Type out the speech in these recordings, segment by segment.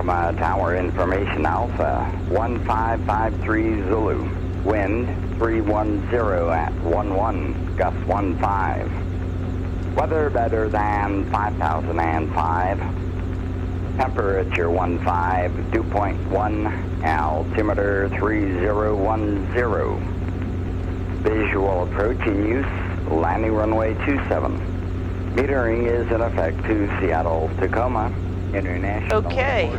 Yakima Tower information, Alpha 1553 Zulu. Wind 310 at 11, gust 15. Weather better than 5005. Temperature 15, dew point 1, altimeter 3010. Visual approach in use, landing runway 27. Metering is in effect to Seattle, Tacoma International. Okay.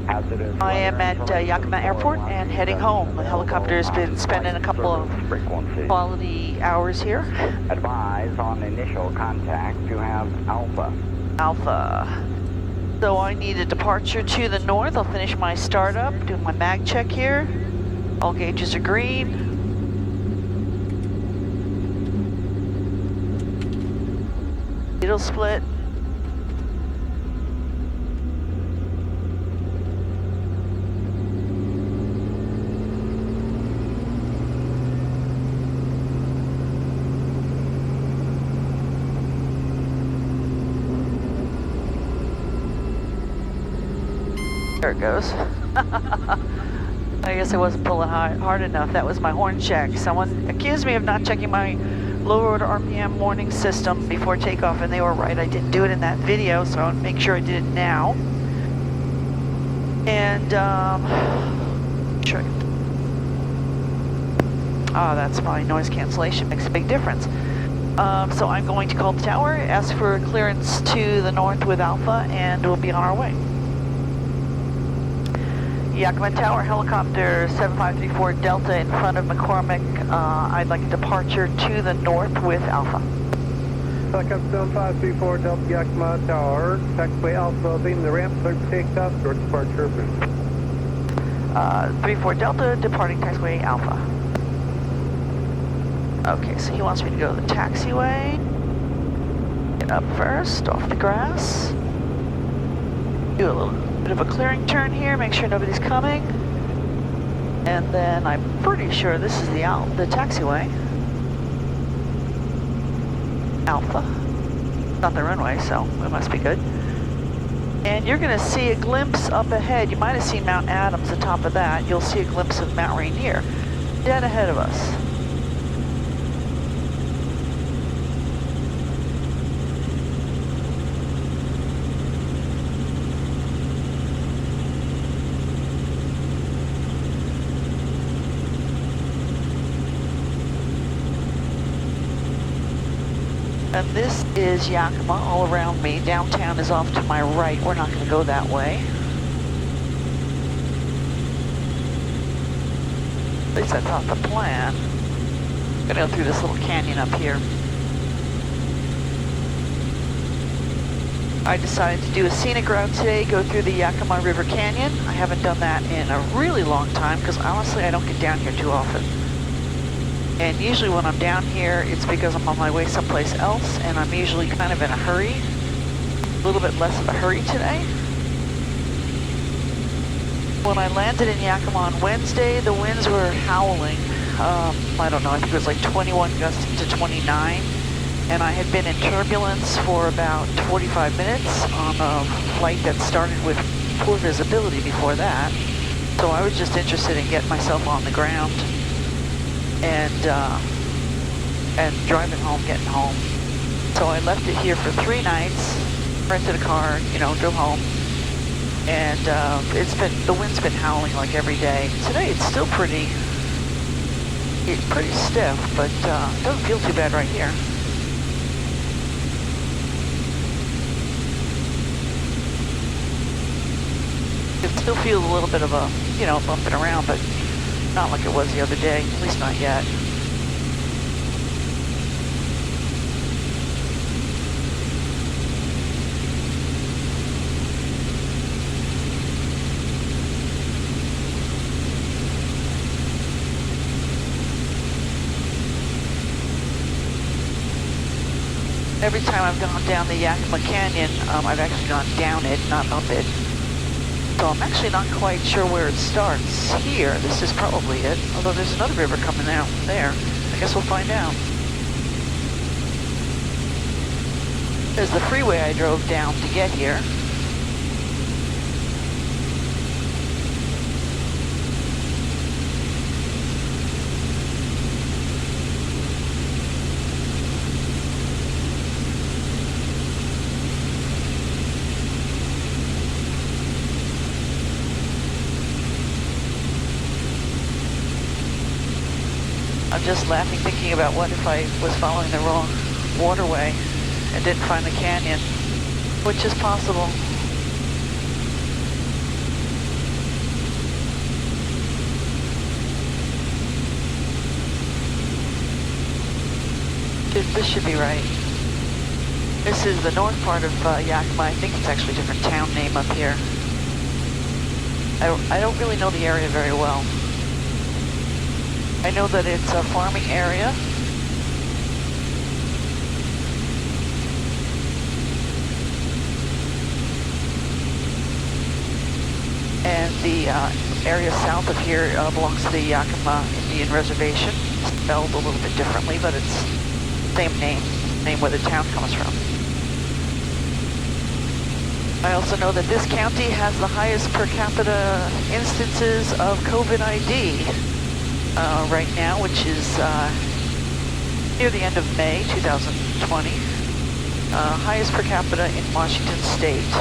I am at Yakima Airport and heading home. The helicopter has been spending a couple of quality hours here. Advise on initial contact to have Alpha. Alpha. So I need a departure to the north. I'll finish my startup, do my mag check here. All gauges are green. It'll split. There it goes. I guess I wasn't pulling hard enough. That was my horn check. Someone accused me of not checking my low order RPM warning system before takeoff, and they were right. I didn't do it in that video, so I'll make sure I did it now. And, sure. Oh, that's my noise cancellation. Makes a big difference. So I'm going to call the tower, ask for clearance to the north with Alpha, and we'll be on our way. Yakima Tower, helicopter 7534 Delta in front of McCormick. I'd like a departure to the north with Alpha. Helicopter 7534 Delta Yakima Tower, taxiway Alpha, beam the ramp, clear for takeoff, short departure approved. 34 Delta, departing taxiway Alpha. Okay, so he wants me to go to the taxiway. Get up first, off the grass. Do a little bit of a clearing turn here, make sure nobody's coming. And then I'm pretty sure this is the taxiway. Alpha. Not the runway, so it must be good. And you're gonna see a glimpse up ahead. You might have seen Mount Adams on top of that. You'll see a glimpse of Mount Rainier dead ahead of us. And this is Yakima all around me. Downtown is off to my right. We're not going to go that way. At least that's not the plan. I'm going to go through this little canyon up here. I decided to do a scenic route today, go through the Yakima River Canyon. I haven't done that in a really long time because honestly I don't get down here too often. And usually when I'm down here, it's because I'm on my way someplace else, and I'm usually kind of in a hurry. A little bit less of a hurry today. When I landed in Yakima on Wednesday, the winds were howling. I don't know, I think it was like 21 gusts to 29. And I had been in turbulence for about 45 minutes on a flight that started with poor visibility before that. So I was just interested in getting myself on the ground. And driving home, getting home. So I left it here for 3 nights, rented a car, you know, drove home. And the wind's been howling like every day. Today it's still pretty stiff, but it doesn't feel too bad right here. It still feels a little bit of a, you know, bumping around, but not like it was the other day, at least not yet. Every time I've gone down the Yakima Canyon, I've actually gone down it, not up it. So I'm actually not quite sure where it starts. Here, this is probably it, although there's another river coming out there. I guess we'll find out. There's the freeway I drove down to get here. I'm just laughing thinking about what if I was following the wrong waterway and didn't find the canyon, which is possible. This should be right. This is the north part of Yakima. I think it's actually a different town name up here. I don't really know the area very well. I know that it's a farming area. And the area south of here belongs to the Yakima Indian Reservation. Spelled a little bit differently, but it's the same name where the town comes from. I also know that this county has the highest per capita instances of COVID-ID right now, which is near the end of May 2020. Highest per capita in Washington State.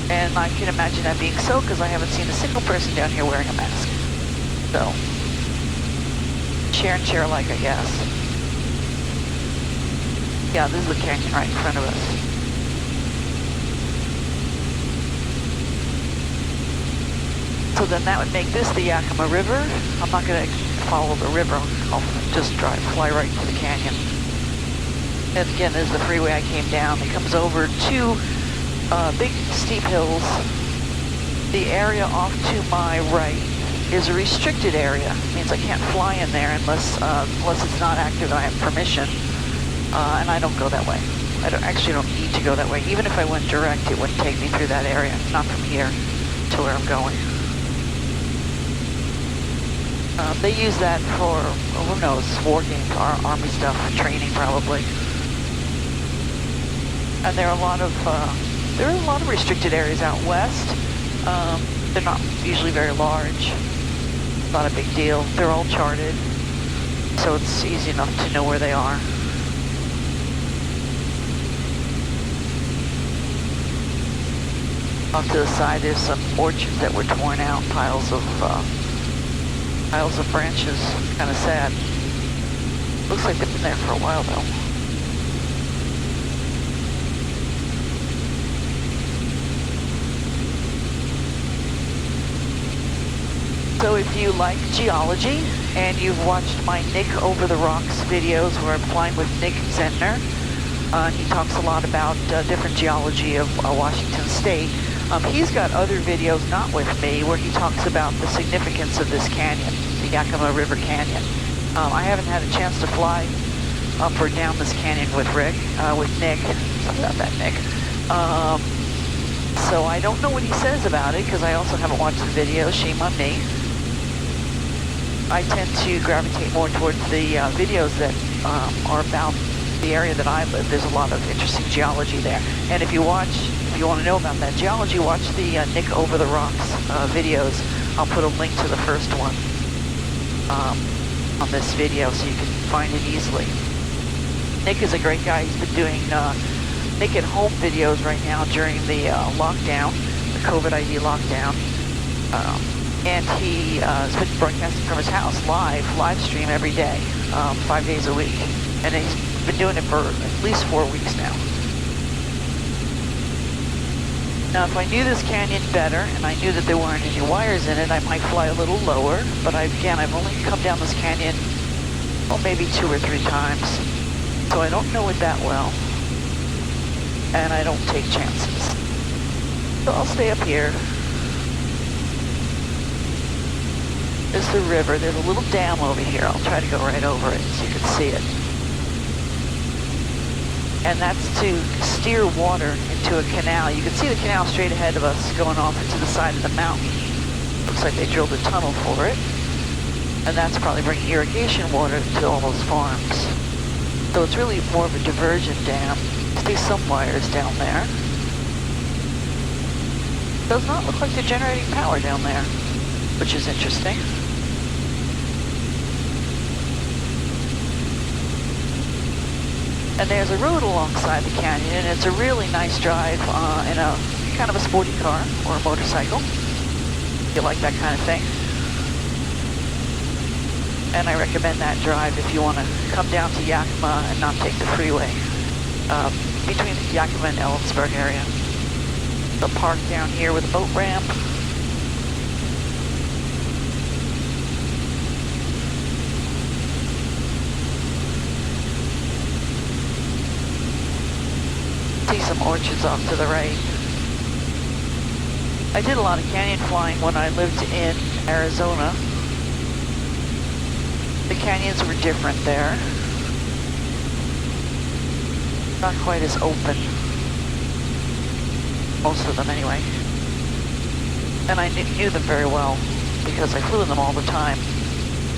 And I can imagine that being so because I haven't seen a single person down here wearing a mask. So, share and share alike, I guess. Yeah, this is the canyon right in front of us. So then that would make this the Yakima River. I'm not going to follow the river. I'll just fly right into the canyon. And again, this is the freeway I came down. It comes over two big steep hills. The area off to my right is a restricted area. It means I can't fly in there unless it's not active and I have permission. And I don't go that way. I actually don't need to go that way. Even if I went direct, it wouldn't take me through that area. Not from here to where I'm going. They use that for, who knows, war games, army stuff, training probably. And there are a lot of restricted areas out west. They're not usually very large. Not a big deal. They're all charted, so it's easy enough to know where they are. Off to the side, there's some orchards that were torn out, piles of branches. Kind of sad. Looks like they've been there for a while though. So if you like geology and you've watched my Nick Over the Rocks videos where I'm flying with Nick Zentner, he talks a lot about different geology of Washington State. He's got other videos, not with me, where he talks about the significance of this canyon, the Yakima River Canyon. I haven't had a chance to fly up or down this canyon with Nick. Sorry about that, Nick. So I don't know what he says about it because I also haven't watched the video. Shame on me. I tend to gravitate more towards the videos that are about the area that I live. There's a lot of interesting geology there. And if you want to know about that geology, watch the Nick Over the Rocks videos. I'll put a link to the first one on this video so you can find it easily. Nick is a great guy. He's been doing Nick at home videos right now during the lockdown, the COVID-ID lockdown. And he has been broadcasting from his house live stream every day, 5 days a week. And he's been doing it for at least 4 weeks now. Now, if I knew this canyon better and I knew that there weren't any wires in it, I might fly a little lower. But again, I've only come down this canyon, maybe 2 or 3 times. So I don't know it that well. And I don't take chances. So I'll stay up here. There's the river. There's a little dam over here. I'll try to go right over it so you can see it. And that's to steer water into a canal. You can see the canal straight ahead of us going off into the side of the mountain. Looks like they drilled a tunnel for it. And that's probably bringing irrigation water to all those farms. So it's really more of a diversion dam. There's some wires down there. Does not look like they're generating power down there, which is interesting. And there's a road alongside the canyon, and it's a really nice drive in a kind of a sporty car or a motorcycle, if you like that kind of thing. And I recommend that drive if you want to come down to Yakima and not take the freeway. Between Yakima and Ellensburg area. The park down here with a boat ramp. See some orchards off to the right. I did a lot of canyon flying when I lived in Arizona. The canyons were different there. Not quite as open. Most of them anyway. And I knew them very well because I flew in them all the time.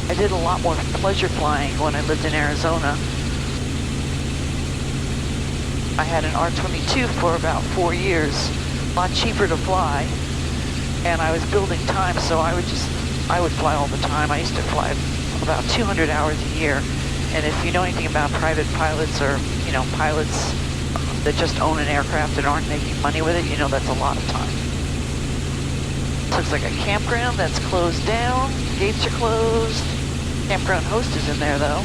I did a lot more pleasure flying when I lived in Arizona. I had an R-22 for about 4 years, a lot cheaper to fly, and I was building time, so I would fly all the time. I used to fly about 200 hours a year, and if you know anything about private pilots or, you know, pilots that just own an aircraft and aren't making money with it, you know that's a lot of time. Looks like a campground that's closed down, gates are closed. Campground host is in there though.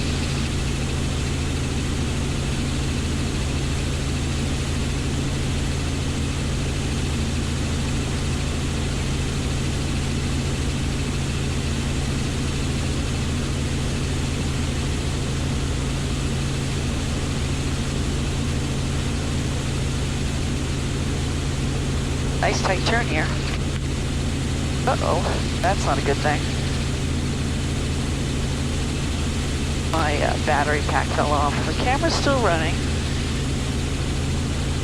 Nice tight turn here. Uh-oh, that's not a good thing. My battery pack fell off. The camera's still running.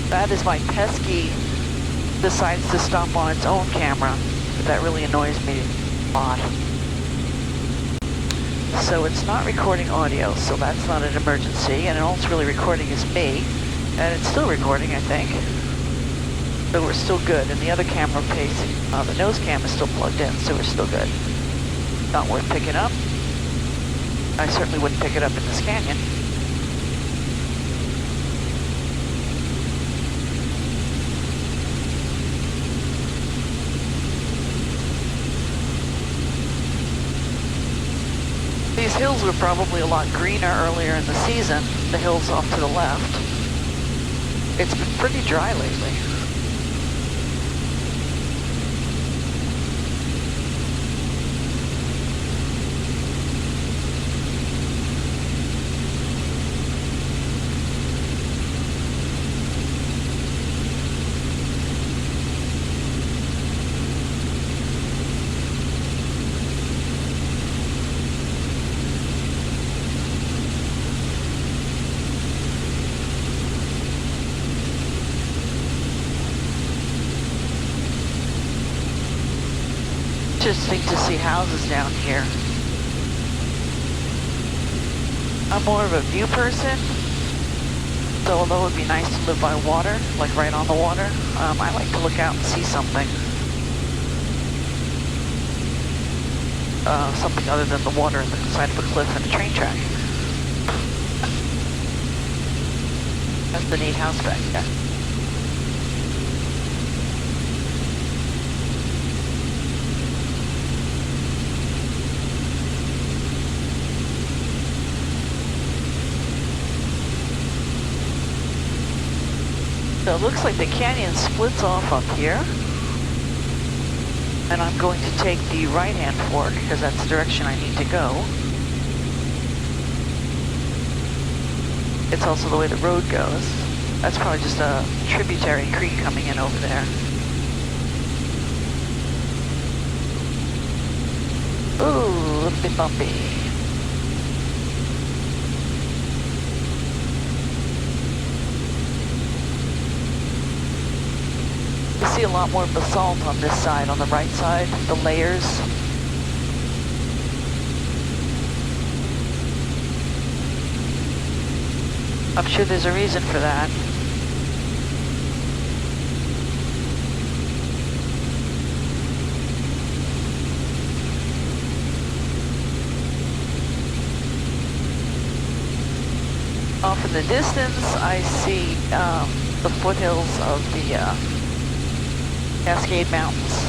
That is my pesky decides to stop on its own camera. That really annoys me a lot. So it's not recording audio, so that's not an emergency. And all it's really recording is me. And it's still recording, I think. So we're still good, and the other camera facing, the nose cam is still plugged in, so we're still good. Not worth picking up. I certainly wouldn't pick it up in this canyon. These hills were probably a lot greener earlier in the season, the hills off to the left. It's been pretty dry lately. Interesting to see houses down here. I'm more of a view person, so although it would be nice to live by water, like right on the water, I like to look out and see something. Something other than the water and the side of a cliff and a train track. That's the neat house back there. So it looks like the canyon splits off up here. And I'm going to take the right-hand fork because that's the direction I need to go. It's also the way the road goes. That's probably just a tributary creek coming in over there. Ooh, a little bit bumpy. You see a lot more basalt on this side, on the right side, the layers. I'm sure there's a reason for that. Off in the distance, I see the foothills of the Cascade Mountains.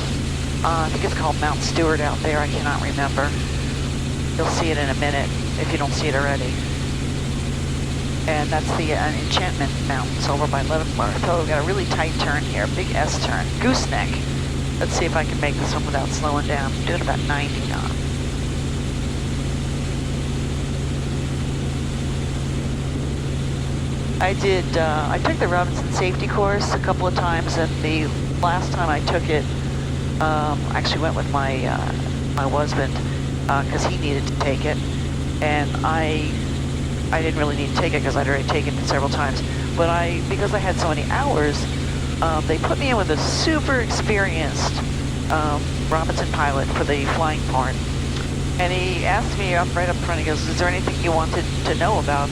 I think it's called Mount Stewart out there, I cannot remember. You'll see it in a minute if you don't see it already. And that's the Enchantment Mountains over by Leavenworth. Oh, we've got a really tight turn here, big S turn, gooseneck. Let's see if I can make this one without slowing down. I'm doing about 90 now. I took the Robinson safety course a couple of times, and the last time I took it, I actually went with my husband, because he needed to take it, and I didn't really need to take it because I'd already taken it several times, but because I had so many hours, they put me in with a super experienced Robinson pilot for the flying part, and he asked me right up front, he goes, is there anything you wanted to know about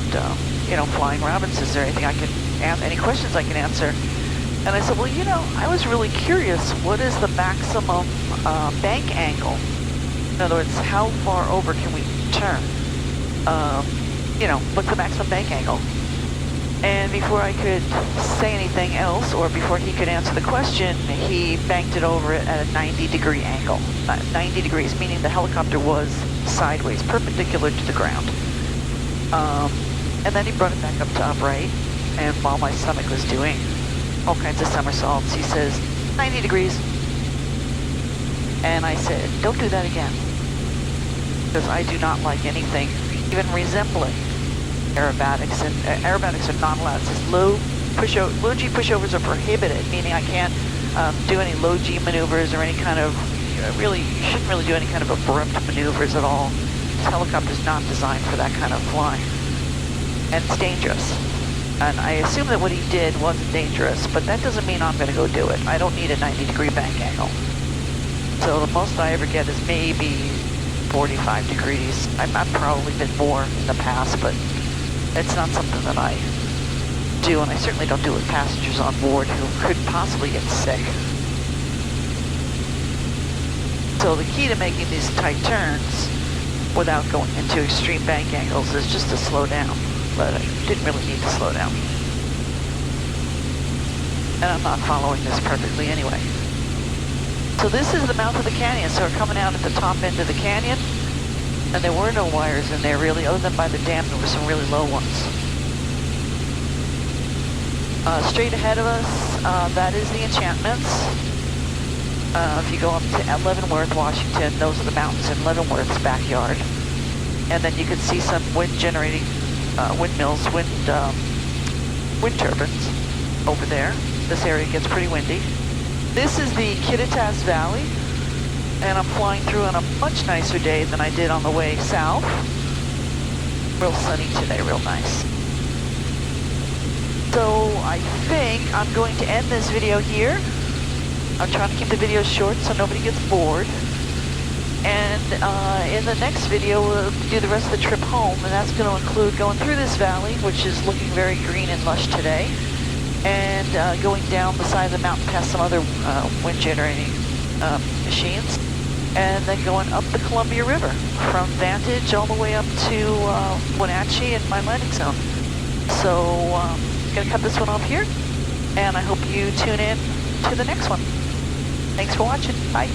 flying Robinsons? Is there anything any questions I can answer? And I said, well, I was really curious, what is the maximum bank angle? In other words, how far over can we turn? What's the maximum bank angle? And before I could say anything else, or before he could answer the question, he banked it over at a 90-degree angle. 90 degrees, meaning the helicopter was sideways, perpendicular to the ground. And then he brought it back up to upright, and while my stomach was doing all kinds of somersaults, he says, 90 degrees. And I said, don't do that again, because I do not like anything even resembling aerobatics, and aerobatics are not allowed. It says low G pushovers are prohibited, meaning I can't do any low G maneuvers or any kind of, you shouldn't really do any kind of abrupt maneuvers at all. This helicopter's not designed for that kind of flying. And it's dangerous. And I assume that what he did wasn't dangerous, but that doesn't mean I'm going to go do it. I don't need a 90-degree bank angle. So the most I ever get is maybe 45 degrees. I've probably been more in the past, but it's not something that I do, and I certainly don't do it with passengers on board who could possibly get sick. So the key to making these tight turns without going into extreme bank angles is just to slow down. But I didn't really need to slow down. And I'm not following this perfectly anyway. So this is the mouth of the canyon. So we're coming out at the top end of the canyon. And there were no wires in there really, other than by the dam. There were some really low ones. Straight ahead of us, that is the Enchantments. If you go up to Leavenworth, Washington, those are the mountains in Leavenworth's backyard. And then you can see some wind-generating windmills, wind turbines over there. This area gets pretty windy. This is the Kittitas Valley, and I'm flying through on a much nicer day than I did on the way south. Real sunny today, real nice. So I think I'm going to end this video here. I'm trying to keep the videos short so nobody gets bored. And in the next video, we'll do the rest of the trip home, and that's going to include going through this valley, which is looking very green and lush today, and going down the side of the mountain past some other wind-generating machines, and then going up the Columbia River from Vantage all the way up to Wenatchee and my landing zone. So I'm going to cut this one off here, and I hope you tune in to the next one. Thanks for watching. Bye.